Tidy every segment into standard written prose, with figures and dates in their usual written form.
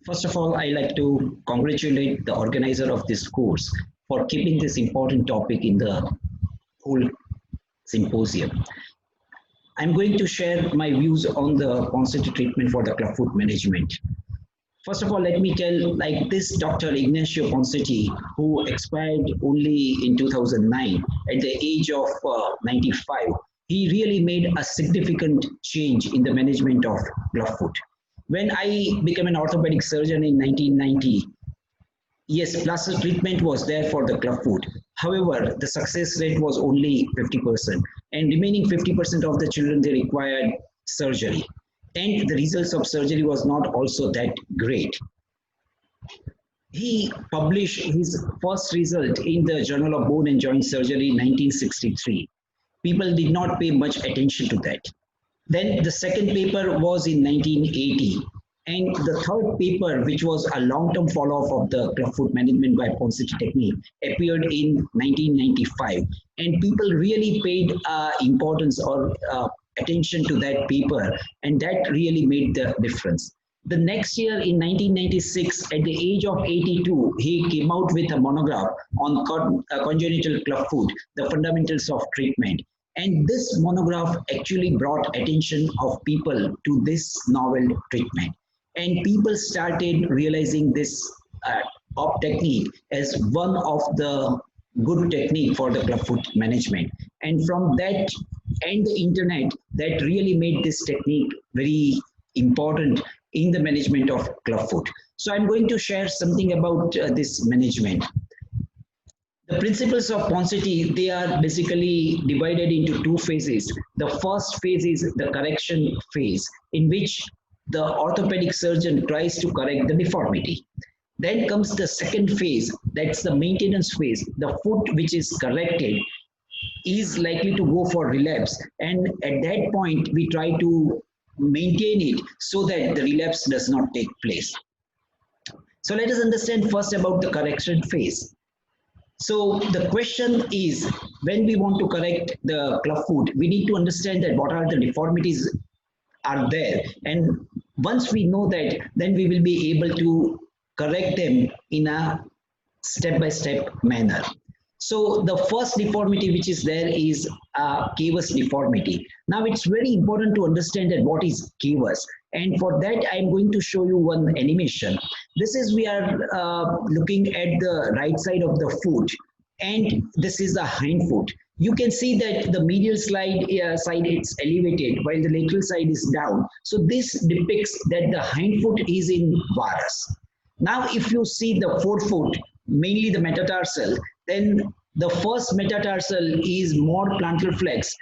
First of all, I like to congratulate the organizer of this course for keeping this important topic in the whole symposium. I'm going to share my views on the Ponseti treatment for the clubfoot management. First of all, let me tell, like this Dr. Ignacio Ponseti, who expired only in 2009 at the age of 95, he really made a significant change in the management of clubfoot. When I became an orthopedic surgeon in 1990, yes, plaster treatment was there for the clubfoot. However, the success rate was only 50%, and remaining 50% of the children, they required surgery. And the results of surgery was not also that great. He published his first result in the Journal of Bone and Joint Surgery in 1963. People did not pay much attention to that. Then the second paper was in 1980. And the third paper, which was a long-term follow-up of the clubfoot management by Ponseti technique, appeared in 1995. And people really paid importance or attention to that paper, and that really made the difference. The next year in 1996, at the age of 82, he came out with a monograph on congenital clubfoot, the fundamentals of treatment. And this monograph actually brought attention of people to this novel treatment. And people started realizing this op technique as one of the good technique for the clubfoot management. And from that and the internet, that really made this technique very important in the management of clubfoot. So I'm going to share something about this management. The principles of Ponseti, they are basically divided into two phases. The first phase is the correction phase, in which the orthopedic surgeon tries to correct the deformity. Then comes the second phase, that's the maintenance phase. The foot which is corrected is likely to go for relapse, and at that point we try to maintain it so that the relapse does not take place. So let us understand first about the correction phase. So the question is, when we want to correct the clubfoot, we need to understand that what are the deformities are there, and once we know that, then we will be able to correct them in a step-by-step manner. So the first deformity which is there is cavus deformity. Now it's very important to understand that what is cavus, and for that I'm going to show you one animation. This is, we are looking at the right side of the foot, and this is the hind foot. You can see that the medial side is elevated while the lateral side is down. So this depicts that the hind foot is in varus. Now if you see the forefoot, mainly the metatarsal, then the first metatarsal is more plantar flex,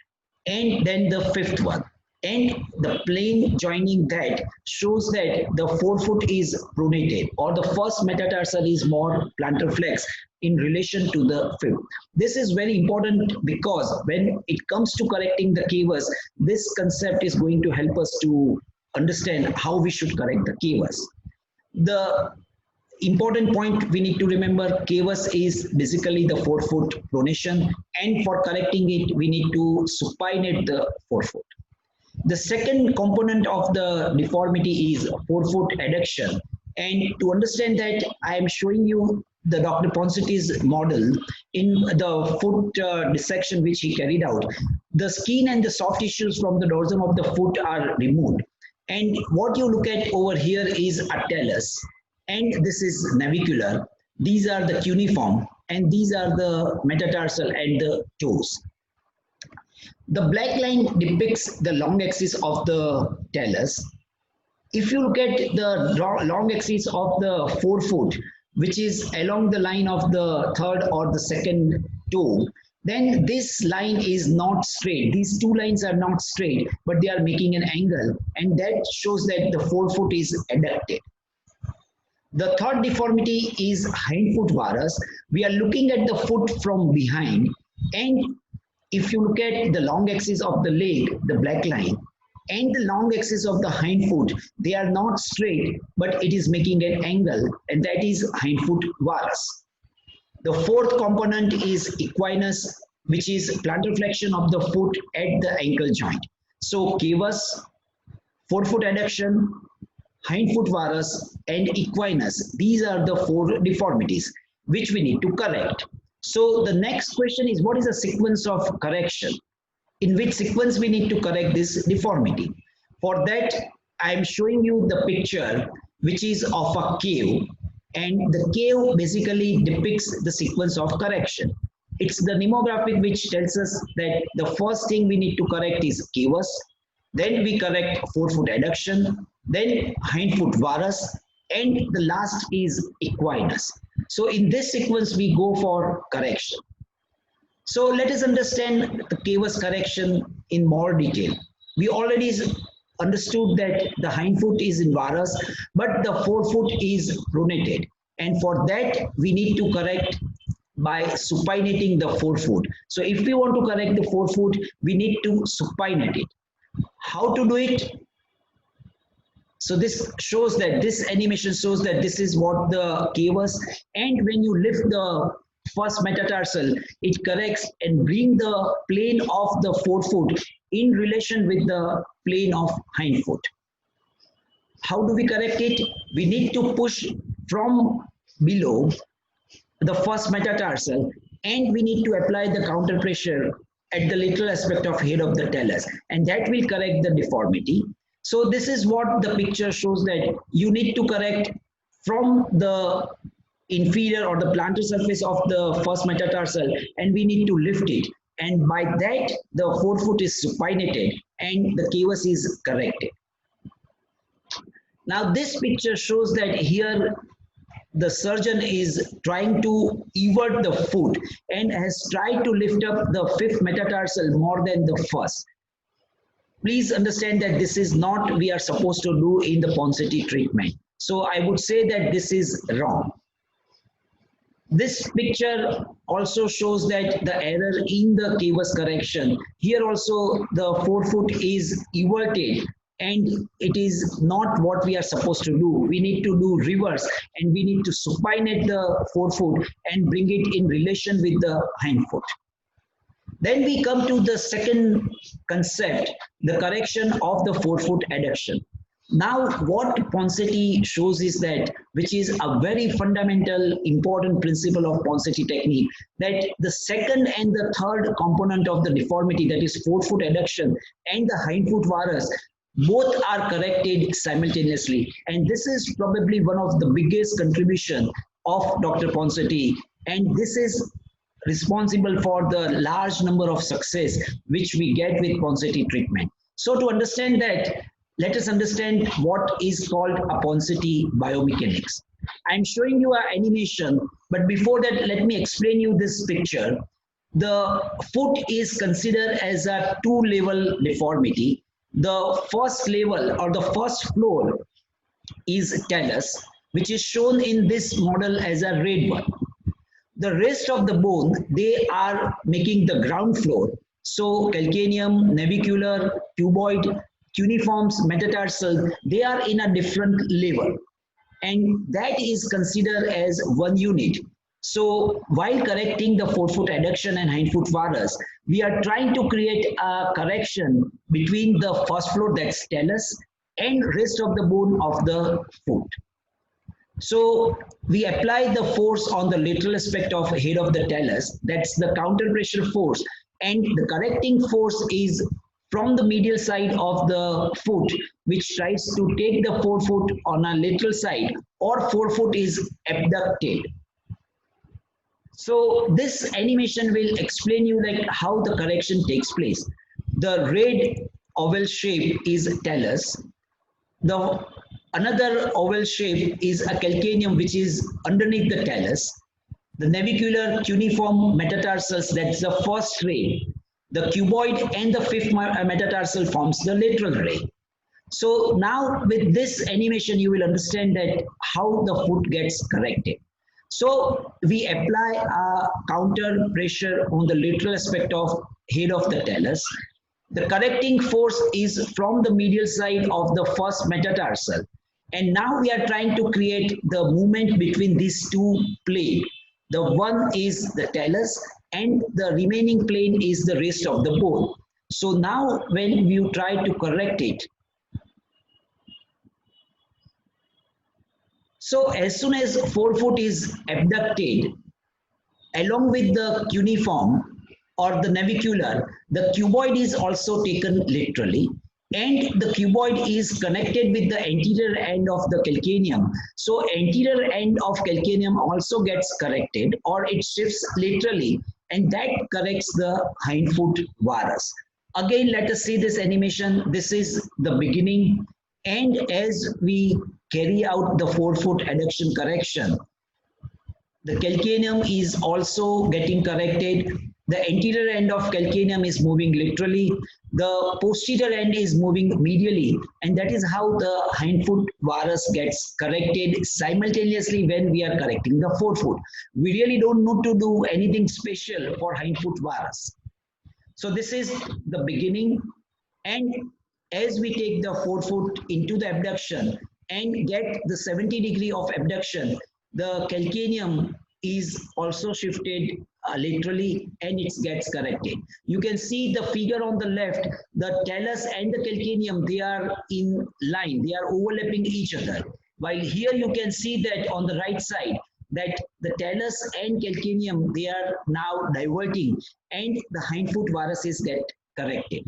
and then the fifth one. And the plane joining that shows that the forefoot is pronated, or the first metatarsal is more plantar flex in relation to the fifth. This is very important because when it comes to correcting the cavus, this concept is going to help us to understand how we should correct the cavus. The important point we need to remember, cavus is basically the forefoot pronation, and for correcting it, we need to supinate the forefoot. The second component of the deformity is forefoot adduction. And to understand that, I am showing you the Dr. Ponseti's model in the foot dissection which he carried out. The skin and the soft tissues from the dorsum of the foot are removed. And what you look at over here is a talus. And this is navicular. These are the cuneiform, and these are the metatarsal and the toes. The black line depicts the long axis of the talus. If you look at the long axis of the forefoot, which is along the line of the third or the second toe, then this line is not straight. These two lines are not straight, but they are making an angle, and that shows that the forefoot is adducted. The third deformity is hindfoot varus. We are looking at the foot from behind, and if you look at the long axis of the leg, the black line, and the long axis of the hind foot, they are not straight, but it is making an angle, and that is hindfoot varus. The fourth component is equinus, which is plantar flexion of the foot at the ankle joint. So cavus, forefoot adduction, hindfoot varus, and equinus. These are the 4 deformities which we need to correct. So the next question is, what is the sequence of correction? In which sequence we need to correct this deformity? For that, I am showing you the picture which is of a cave, and the cave basically depicts the sequence of correction. It's the demographic which tells us that the first thing we need to correct is cavus, then we correct forefoot adduction, then hindfoot varus, and the last is equinus. So in this sequence we go for correction. So let us understand the cavus correction in more detail. We already understood that the hindfoot is in varus, but the forefoot is pronated. And for that, we need to correct by supinating the forefoot. So if we want to correct the forefoot, we need to supinate it. How to do it? So this shows that this animation shows that this is what the cavus, and when you lift the first metatarsal, it corrects and bring the plane of the forefoot in relation with the plane of hindfoot. How do we correct it? We need to push from below the first metatarsal, and we need to apply the counter pressure at the lateral aspect of head of the talus, and that will correct the deformity. So this is what the picture shows, that you need to correct from the inferior or the plantar surface of the first metatarsal, and we need to lift it, and by that the forefoot is supinated and the cavus is corrected. Now this picture shows that here the surgeon is trying to evert the foot and has tried to lift up the fifth metatarsal more than the first. Please understand that this is not we are supposed to do in the Ponseti treatment. So I would say that this is wrong. This picture also shows that the error in the cavus correction. Here also the forefoot is everted, and it is not what we are supposed to do. We need to do reverse, and we need to supinate the forefoot and bring it in relation with the hindfoot. Then we come to the second concept, the correction of the forefoot adduction. Now what Ponseti shows is that, which is a very fundamental important principle of Ponseti technique, that the second and the third component of the deformity, that is forefoot adduction and the hindfoot varus, both are corrected simultaneously. And this is probably one of the biggest contribution of Dr. Ponseti, and this is responsible for the large number of success which we get with Ponseti treatment. So to understand that, let us understand what is called a Ponseti biomechanics. I'm showing you an animation, but before that, let me explain you this picture. The foot is considered as a two-level deformity. The first level or the first floor is talus, which is shown in this model as a red one. The rest of the bone, they are making the ground floor. So calcaneum, navicular, cuboid, cuneiforms, metatarsal, they are in a different level, and that is considered as one unit. So while correcting the forefoot adduction and hindfoot varus, we are trying to create a correction between the first floor, that's talus, and rest of the bone of the foot. So we apply the force on the lateral aspect of head of the talus, that's the counter pressure force, and the correcting force is from the medial side of the foot, which tries to take the forefoot on a lateral side, or forefoot is abducted. So this animation will explain you like how the correction takes place. The red oval shape is talus. The another oval shape is a calcaneum, which is underneath the talus. The navicular cuneiform metatarsals, that's the first ray. The cuboid and the fifth metatarsal forms the lateral ray. So now with this animation, you will understand that how the foot gets corrected. So we apply a counter pressure on the lateral aspect of head of the talus. The correcting force is from the medial side of the first metatarsal. And now we are trying to create the movement between these two planes. The one is the talus, and the remaining plane is the rest of the bone. So now when you try to correct it, So as soon as forefoot is abducted, along with the cuneiform or the navicular, the cuboid is also taken literally, and the cuboid is connected with the anterior end of the calcaneum. So anterior end of calcaneum also gets corrected, or it shifts laterally, and that corrects the hindfoot varus. Again, let us see this animation. This is the beginning, and as we carry out the forefoot adduction correction, the calcaneum is also getting corrected. The anterior end of calcaneum is moving laterally. The posterior end is moving medially. And that is how the hindfoot varus gets corrected simultaneously when we are correcting the forefoot. We really don't need to do anything special for hindfoot varus. So this is the beginning. And as we take the forefoot into the abduction and get the 70 degree of abduction, the calcaneum is also shifted laterally, and it gets corrected. You can see the figure on the left, the talus and the calcaneum, they are in line, they are overlapping each other. While here you can see that on the right side, that the talus and calcaneum, they are now diverting, and the hindfoot varices get corrected.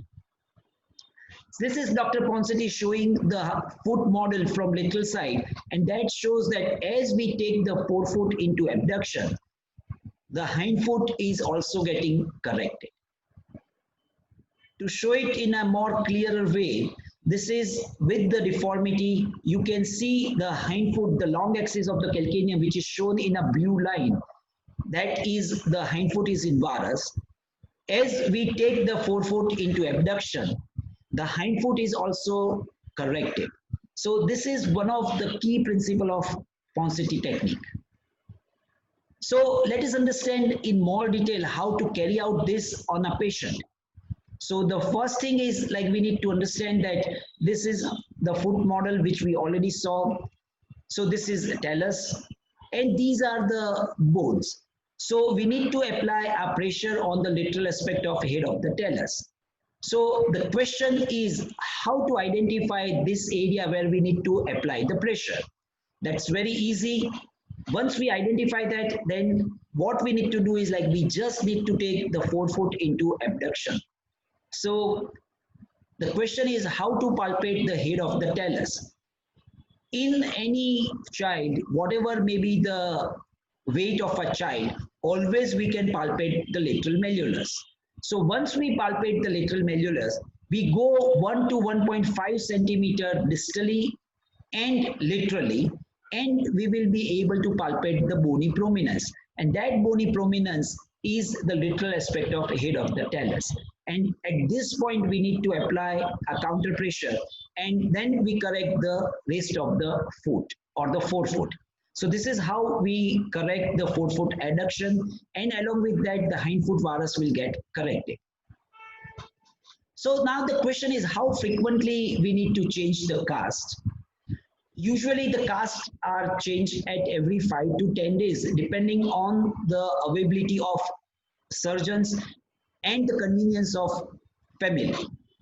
This is Dr. Ponseti showing the foot model from lateral side, and that shows that as we take the forefoot into abduction, the hindfoot is also getting corrected. To show it in a more clearer way, this is with the deformity. You can see the hindfoot, the long axis of the calcaneum, which is shown in a blue line. That is the hindfoot is in varus. As we take the forefoot into abduction, the hindfoot is also corrected. So this is one of the key principles of Ponseti technique. So let us understand in more detail how to carry out this on a patient. So the first thing is, like, we need to understand that this is the foot model which we already saw. So this is talus, and these are the bones. So we need to apply a pressure on the lateral aspect of head of the talus. So the question is how to identify this area where we need to apply the pressure. That's very easy. Once we identify that, then what we need to do is, like, we just need to take the forefoot into abduction. So the question is how to palpate the head of the talus. In any child, whatever may be the weight of a child, always we can palpate the lateral malleolus. So once we palpate the lateral malleolus, we go 1 to 1.5 centimeter distally and laterally, and we will be able to palpate the bony prominence. And that bony prominence is the lateral aspect of the head of the talus. And at this point, we need to apply a counter pressure, and then we correct the rest of the foot or the forefoot. So this is how we correct the forefoot adduction, and along with that, the hindfoot varus will get corrected. So now the question is how frequently we need to change the cast. Usually the casts are changed at every 5 to 10 days, depending on the availability of surgeons and the convenience of family.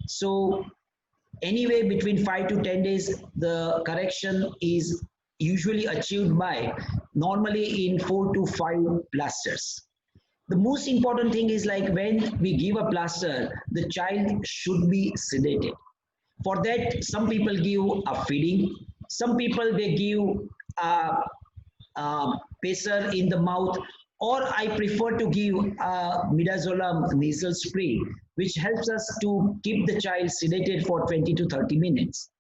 So anyway, between 5 to 10 days, the correction is usually achieved by normally in 4 to 5 plasters. The most important thing is, like, when we give a plaster, the child should be sedated. For that, some people give a feeding, some people they give a pacer in the mouth, or I prefer to give a midazolam nasal spray, which helps us to keep the child sedated for 20 to 30 minutes.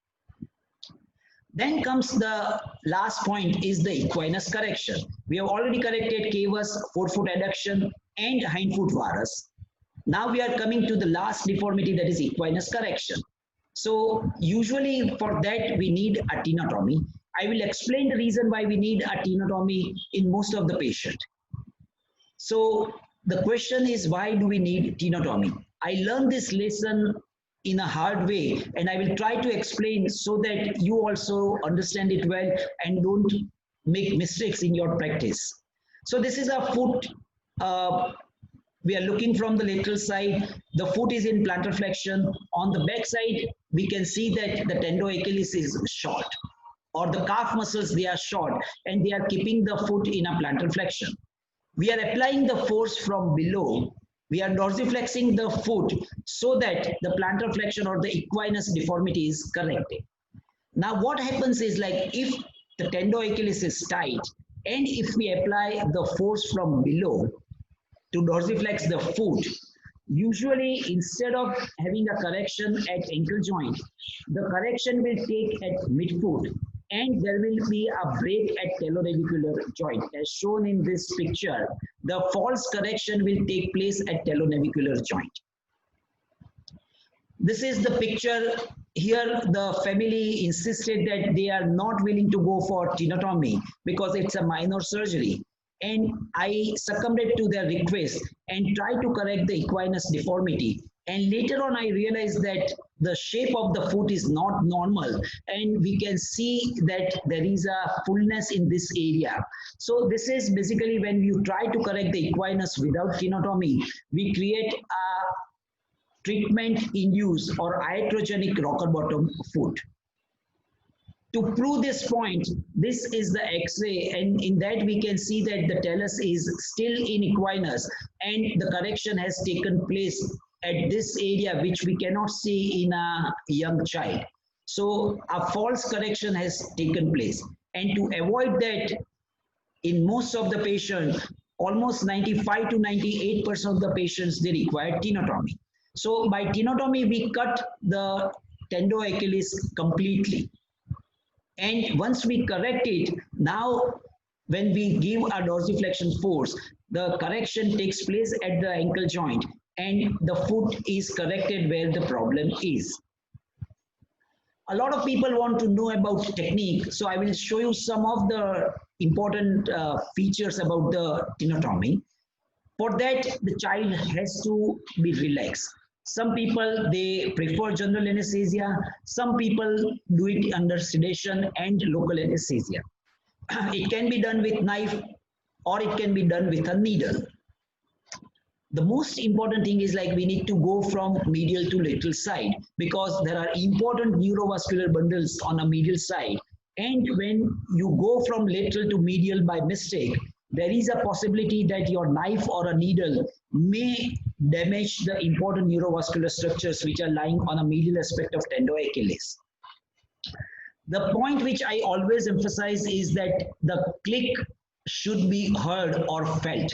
Then comes the last point, is the equinus correction. We have already corrected cavus, forefoot adduction, and hindfoot varus. Now we are coming to the last deformity, that is equinus correction. So usually for that we need a tenotomy. I will explain the reason why we need a tenotomy in most of the patient. So the question is, why do we need tenotomy? I learned this lesson in a hard way, and I will try to explain so that you also understand it well and don't make mistakes in your practice. So this is a foot. We are looking from the lateral side. The foot is in plantar flexion. On the back side, we can see that the tendo Achilles is short. or the calf muscles, they are short and they are keeping the foot in a plantar flexion. We are applying the force from below. We are dorsiflexing the foot so that the plantar flexion or the equinus deformity is corrected. Now what happens is, like, if the tendo-Achilles is tight and if we apply the force from below to dorsiflex the foot, usually instead of having a correction at ankle joint, the correction will take at midfoot and there will be a break at tenonavicular joint. As shown in this picture, the false correction will take place at tenonavicular joint. This is the picture. Here the family insisted that they are not willing to go for tenotomy because it's a minor surgery. And I succumbed to their request and tried to correct the equinus deformity. And later on, I realized that the shape of the foot is not normal. And we can see that there is a fullness in this area. So this is basically when you try to correct the equinus without tenotomy, we create a treatment-induced or iatrogenic rocker bottom foot. To prove this point, this is the X-ray, and in that we can see that the talus is still in equinus and the correction has taken place at this area, which we cannot see in a young child. So a false correction has taken place. And to avoid that, in most of the patients, almost 95 to 98% of the patients, they require tenotomy. So by tenotomy, we cut the tendo-Achilles completely. And once we correct it, now when we give a dorsiflexion force, the correction takes place at the ankle joint and the foot is corrected where the problem is. A lot of people want to know about technique, so I will show you some of the important features about the tenotomy. For that, the child has to be relaxed. Some people, they prefer general anesthesia. Some people do it under sedation and local anesthesia. It can be done with knife or it can be done with a needle. The most important thing is, like, we need to go from medial to lateral side because there are important neurovascular bundles on a medial side. And when you go from lateral to medial by mistake, there is a possibility that your knife or a needle may damage the important neurovascular structures which are lying on a medial aspect of tendo-Achilles. The point which I always emphasize is that the click should be heard or felt.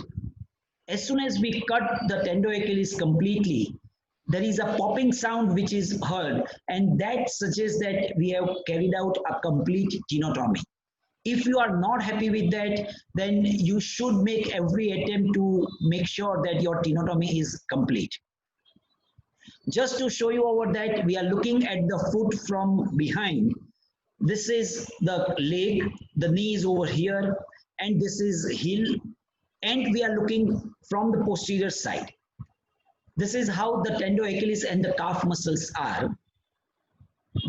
As soon as we cut the tendo-Achilles completely, there is a popping sound which is heard, and that suggests that we have carried out a complete tenotomy. If you are not happy with that, then you should make every attempt to make sure that your tenotomy is complete. Just to show you over that, we are looking at the foot from behind. This is the leg, the knee is over here, and this is heel, and we are looking from the posterior side. This is how the tendo-Achilles and the calf muscles are.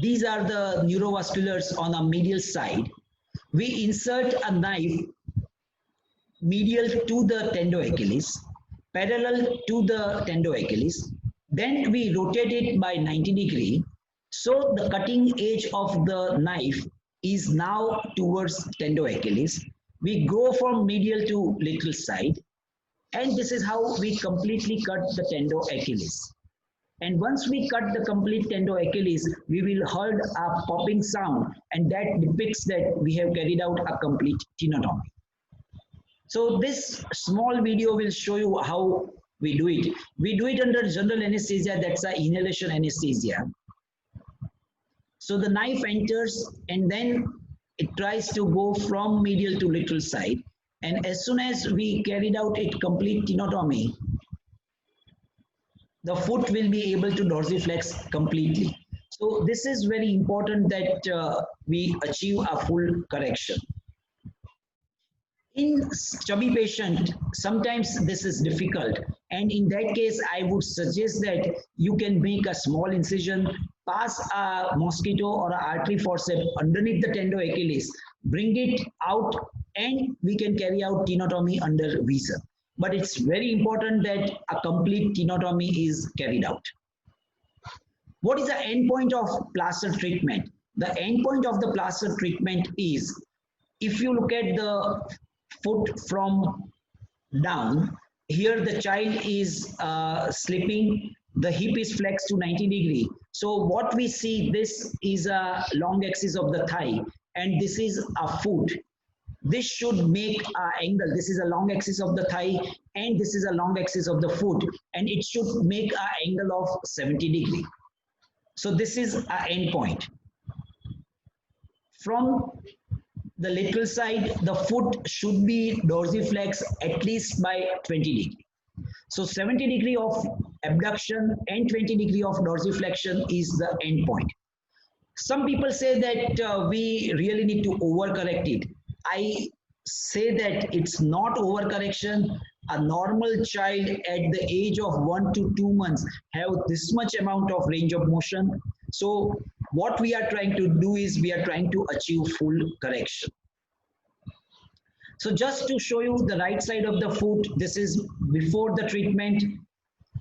These are the neurovasculars on a medial side. We insert a knife medial to the tendo-Achilles, parallel to the tendo-Achilles. Then we rotate it by 90 degrees. So the cutting edge of the knife is now towards tendo-Achilles. We go from medial to lateral side. And this is how we completely cut the tendo-Achilles. And once we cut the complete tendo-Achilles, we will hear a popping sound, and that depicts that we have carried out a complete tenotomy. So this small video will show you how we do it. We do it under general anesthesia, that's a inhalation anesthesia. So the knife enters and then it tries to go from medial to lateral side. And as soon as we carried out it complete tenotomy, the foot will be able to dorsiflex completely. So this is very important that we achieve a full correction. In chubby patient, sometimes this is difficult. And in that case, I would suggest that you can make a small incision, pass a mosquito or an artery forceps underneath the tendo-Achilles, bring it out, and we can carry out tenotomy under visa. But it's very important that a complete tenotomy is carried out. What is the endpoint of plaster treatment? The end point of the plaster treatment is, if you look at the foot from down, here the child is sleeping, the hip is flexed to 90 degree. So what we see, this is a long axis of the thigh and this is a foot. This should make an angle. This is a long axis of the thigh and this is a long axis of the foot, and it should make an angle of 70 degree. So this is an end point. From the lateral side, the foot should be dorsiflex at least by 20 degree. So 70 degree of abduction and 20 degree of dorsiflexion is the end point. Some people say that we really need to overcorrect it. I say that it's not overcorrection. A normal child at the age of 1 to 2 months have this much amount of range of motion. So what we are trying to do is we are trying to achieve full correction. So just to show you the right side of the foot, this is before the treatment.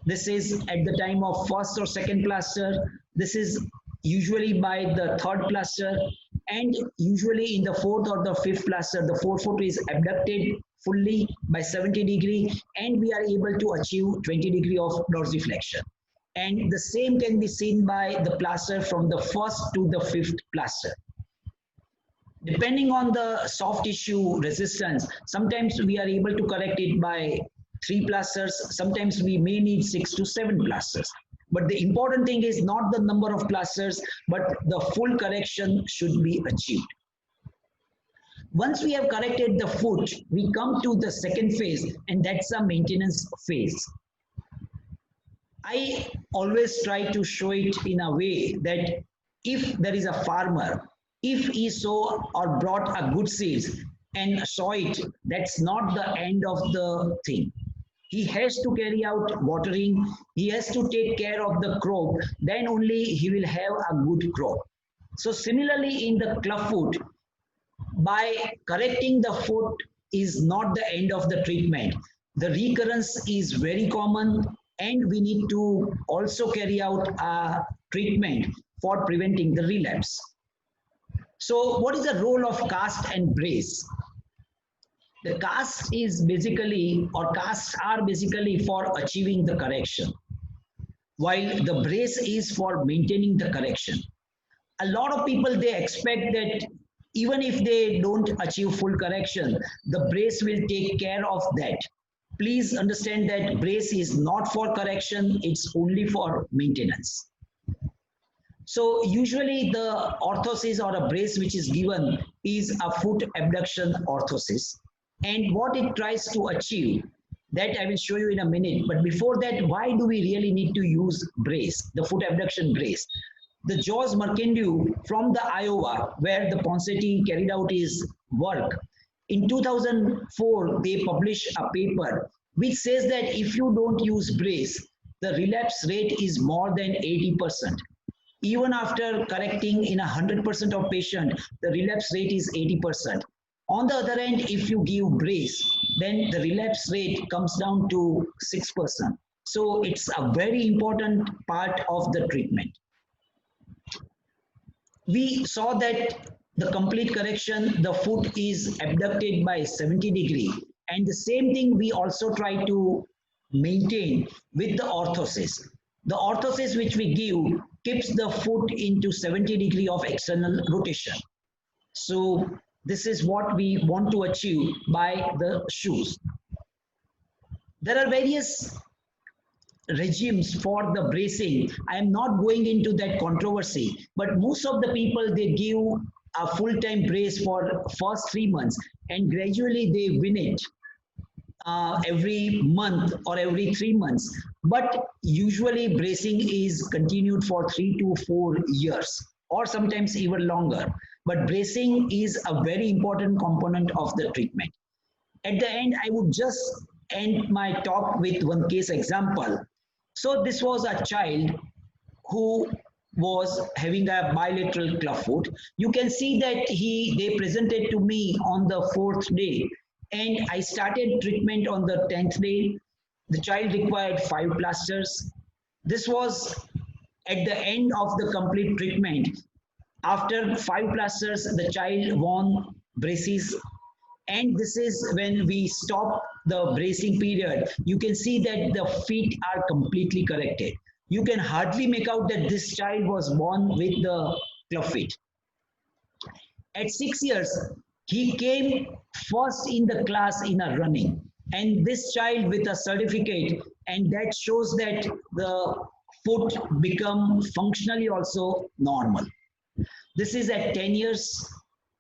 This is at the time of first or second plaster. This is usually by the third plaster, and usually in the fourth or the fifth plaster, the forefoot is abducted fully by 70 degree and we are able to achieve 20 degree of dorsiflexion. And the same can be seen by the plaster from the first to the fifth plaster. Depending on the soft tissue resistance, sometimes we are able to correct it by 3 plasters, sometimes we may need 6 to 7 plasters. But the important thing is not the number of plasters, but the full correction should be achieved. Once we have corrected the foot, we come to the second phase, and that's a maintenance phase. I always try to show it in a way that if there is a farmer, if he saw or brought a good seeds and saw it, that's not the end of the thing. He has to carry out watering, he has to take care of the crop, then only he will have a good crop. So similarly in the clubfoot, by correcting the foot is not the end of the treatment. The recurrence is very common and we need to also carry out a treatment for preventing the relapse. So what is the role of cast and brace? The cast is basically, or casts are basically for achieving the correction, while the brace is for maintaining the correction. A lot of people, they expect that even if they don't achieve full correction, the brace will take care of that. Please understand that brace is not for correction, it's only for maintenance. So usually the orthosis or a brace which is given is a foot abduction orthosis. And what it tries to achieve, that I will show you in a minute. But before that, why do we really need to use brace, the foot abduction brace? The George Mercandew from the Iowa, where the Ponseti carried out his work, in 2004, they published a paper which says that if you don't use brace, the relapse rate is more than 80%. Even after correcting in 100% of patients, the relapse rate is 80%. On the other hand, if you give brace, then the relapse rate comes down to 6%. So it's a very important part of the treatment. We saw that the complete correction, the foot is abducted by 70 degree. And the same thing we also try to maintain with the orthosis. The orthosis which we give keeps the foot into 70 degree of external rotation. So this is what we want to achieve by the shoes. There are various regimes for the bracing. I am not going into that controversy, but most of the people, they give a full-time brace for first 3 months and gradually they win it every month or every 3 months. But usually bracing is continued for 3 to 4 years or sometimes even longer. But bracing is a very important component of the treatment. At the end, I would just end my talk with one case example. So this was a child who was having a bilateral clubfoot. You can see that they presented to me on the 4th day, and I started treatment on the 10th day. The child required 5 plasters. This was at the end of the complete treatment. After 5 plasters, the child worn braces, and this is when we stop the bracing period. You can see that the feet are completely corrected. You can hardly make out that this child was born with the club feet. At 6 years, he came first in the class in a running, and this child with a certificate, and that shows that the foot become functionally also normal. This is at 10 years.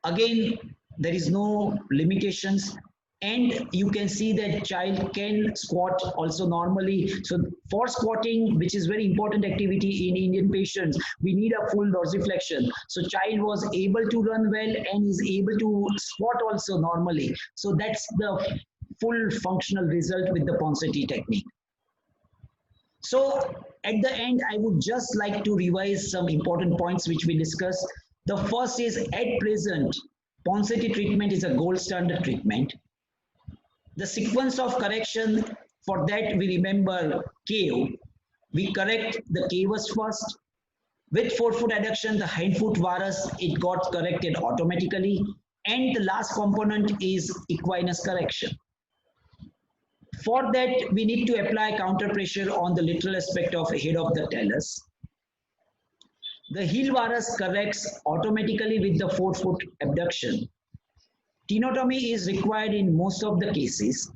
Again, there is no limitations. And you can see that child can squat also normally. So for squatting, which is very important activity in Indian patients, we need a full dorsiflexion. So child was able to run well and is able to squat also normally. So that's the full functional result with the Ponseti technique. So at the end, I would just like to revise some important points which we discussed. The first is, at present, Ponseti treatment is a gold standard treatment. The sequence of correction, for that we remember cave. We correct the cavus first. With forefoot adduction, the hindfoot varus, it got corrected automatically. And the last component is equinus correction. For that, we need to apply counter pressure on the lateral aspect of head of the talus. The heel varus corrects automatically with the forefoot abduction. Tenotomy is required in most of the cases,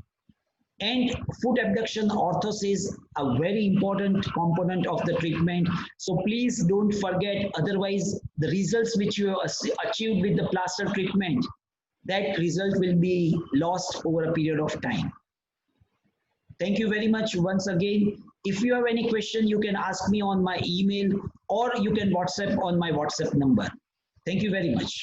and foot abduction orthos is a very important component of the treatment. So please don't forget, otherwise the results which you have achieved with the plaster treatment, that result will be lost over a period of time. Thank you very much once again. If you have any question, you can ask me on my email or you can WhatsApp on my WhatsApp number. Thank you very much.